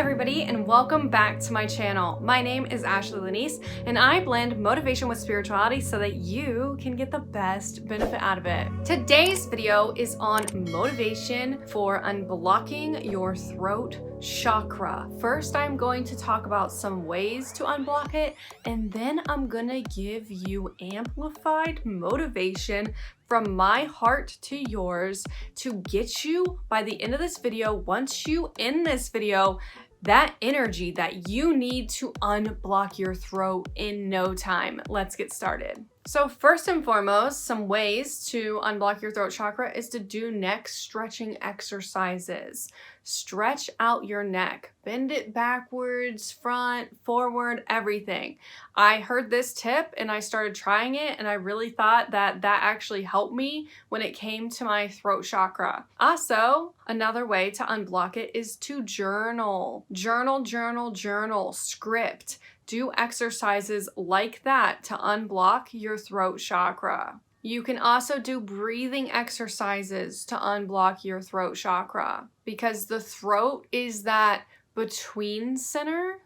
everybody, and welcome back to my channel. My name is Lanese, and I blend motivation with spirituality so that you can get the best benefit out of it. Today's video is on motivation for unblocking your throat chakra. First, I'm going to talk about some ways to unblock it, and then I'm gonna give you amplified motivation from my heart to yours to get you, by the end of this video, once you end this video, that energy that you need to unblock your throat in no time. Let's get started. So first and foremost, some ways to unblock your throat chakra is to do neck stretching exercises. Stretch out your neck, bend it backwards, front, forward, everything. I heard this tip and I started trying it, and I really thought that actually helped me when it came to my throat chakra. Also, another way to unblock it is to journal. Journal, script. Do exercises like that to unblock your throat chakra. You can also do breathing exercises to unblock your throat chakra, because the throat is that between center,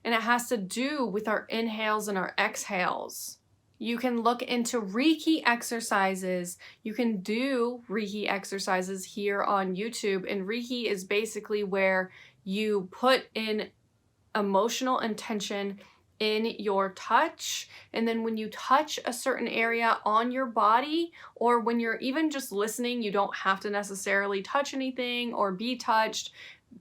and it has to do with our inhales and our exhales. You can look into Reiki exercises. You can do Reiki exercises here on YouTube, and Reiki is basically where you put in emotional intention in your touch, and then when you touch a certain area on your body, or when you're even just listening, you don't have to necessarily touch anything or be touched.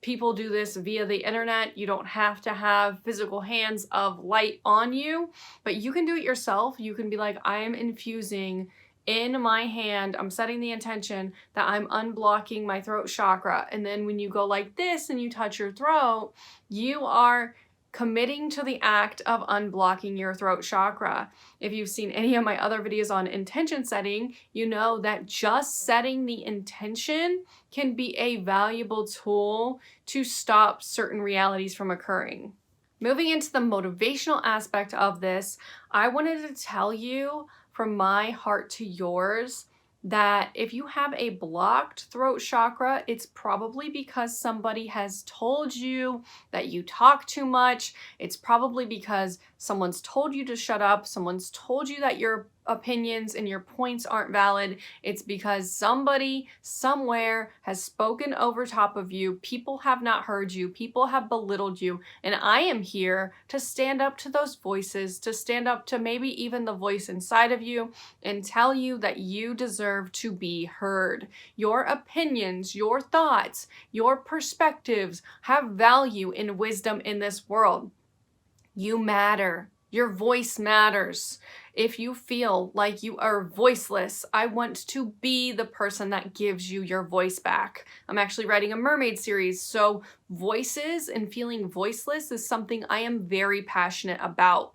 People do this via the internet. You don't have to have physical hands of light on you, but you can do it yourself. You can be like, I am infusing in my hand, I'm setting the intention that I'm unblocking my throat chakra. And then when you go like this and you touch your throat, you are committing to the act of unblocking your throat chakra. If you've seen any of my other videos on intention setting, you know that just setting the intention can be a valuable tool to stop certain realities from occurring. Moving into the motivational aspect of this, I wanted to tell you from my heart to yours that if you have a blocked throat chakra, it's probably because somebody has told you that you talk too much. It's probably because someone's told you to shut up. Someone's told you that your opinions and your points aren't valid. It's because somebody somewhere has spoken over top of you. People have not heard you. People have belittled you. And I am here to stand up to those voices, to stand up to maybe even the voice inside of you and tell you that you deserve to be heard. Your opinions, your thoughts, your perspectives have value and wisdom in this world. You matter. Your voice matters. If you feel like you are voiceless, I want to be the person that gives you your voice back. I'm actually writing a mermaid series, so voices and feeling voiceless is something I am very passionate about.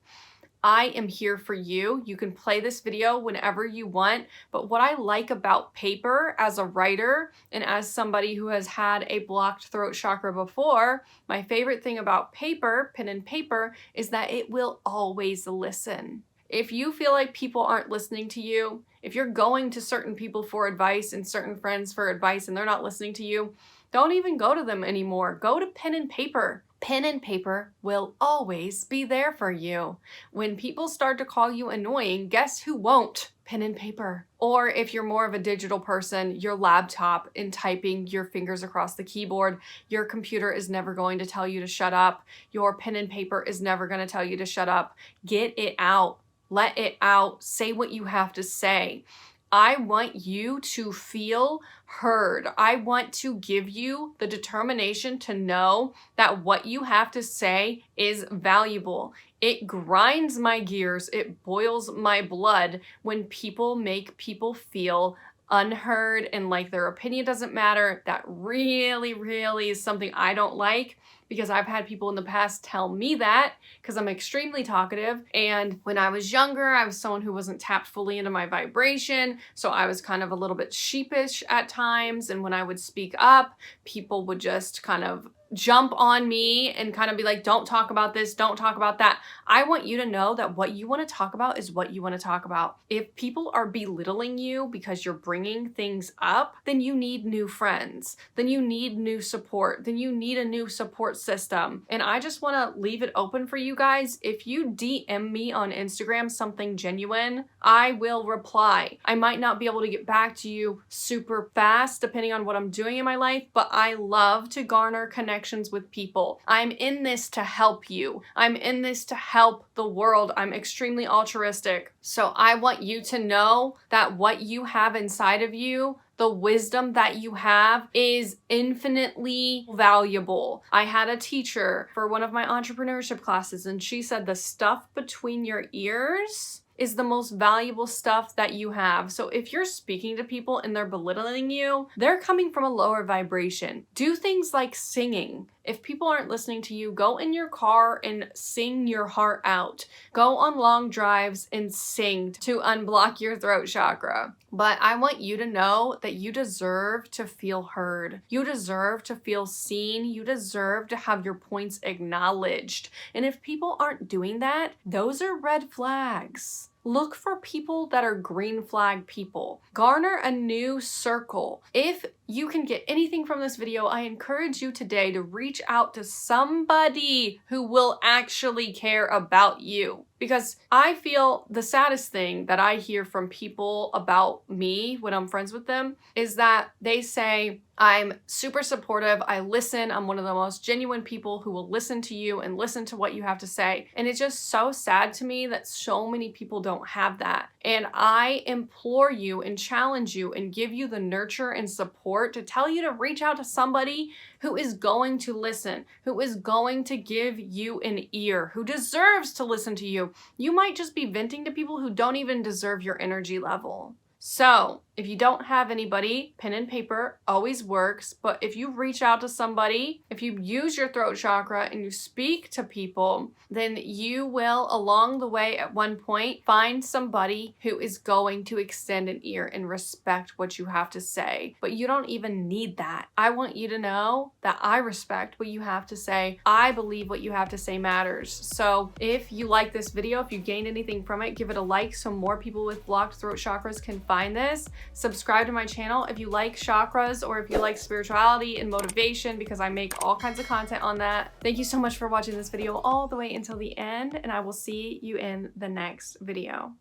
I am here for you. You can play this video whenever you want, but what I like about paper as a writer and as somebody who has had a blocked throat chakra before, my favorite thing about paper, pen and paper, is that it will always listen. If you feel like people aren't listening to you, if you're going to certain people for advice and certain friends for advice and they're not listening to you, don't even go to them anymore. Go to pen and paper. Pen and paper will always be there for you. When people start to call you annoying, guess who won't? Pen and paper. Or if you're more of a digital person, your laptop and typing your fingers across the keyboard. Your computer is never going to tell you to shut up. Your pen and paper is never going to tell you to shut up. Get it out. Let it out. Say what you have to say. I want you to feel heard. I want to give you the determination to know that what you have to say is valuable. It grinds my gears. It boils my blood when people make people feel unheard and like their opinion doesn't matter. That really is something I don't like, because I've had people in the past tell me that because I'm extremely talkative. And when I was younger, I was someone who wasn't tapped fully into my vibration. So I was kind of a little bit sheepish at times. And when I would speak up, people would just kind of jump on me and kind of be like, don't talk about this, don't talk about that. I want you to know that what you want to talk about is what you want to talk about. If people are belittling you because you're bringing things up, then you need new friends. Then you need new support. Then you need a new support system. And I just want to leave it open for you guys. If you DM me on Instagram something genuine, I will reply. I might not be able to get back to you super fast depending on what I'm doing in my life, but I love to garner connections with people. I'm in this to help you. I'm in this to help the world. I'm extremely altruistic. So I want you to know that what you have inside of you, the wisdom that you have, is infinitely valuable. I had a teacher for one of my entrepreneurship classes, and she said the stuff between your ears is the most valuable stuff that you have. So if you're speaking to people and they're belittling you, they're coming from a lower vibration. Do things like singing. If people aren't listening to you, go in your car and sing your heart out. Go on long drives and sing to unblock your throat chakra. But I want you to know that you deserve to feel heard. You deserve to feel seen. You deserve to have your points acknowledged. And if people aren't doing that, those are red flags. Look for people that are green flag people. Garner a new circle. If you can get anything from this video, I encourage you today to reach out to somebody who will actually care about you. Because I feel the saddest thing that I hear from people about me when I'm friends with them is that they say, I'm super supportive, I listen, I'm one of the most genuine people who will listen to you and listen to what you have to say. And it's just so sad to me that so many people don't have that. And I implore you and challenge you and give you the nurture and support to tell you to reach out to somebody who is going to listen, who is going to give you an ear, who deserves to listen to you. You might just be venting to people who don't even deserve your energy level. So if you don't have anybody, pen and paper always works. But if you reach out to somebody, if you use your throat chakra and you speak to people, then you will along the way at one point find somebody who is going to extend an ear and respect what you have to say. But you don't even need that. I want you to know that I respect what you have to say. I believe what you have to say matters. So if you like this video, if you gained anything from it, give it a like so more people with blocked throat chakras can find this. Subscribe to my channel if you like chakras or if you like spirituality and motivation, because I make all kinds of content on that. Thank you so much for watching this video all the way until the end, and I will see you in the next video.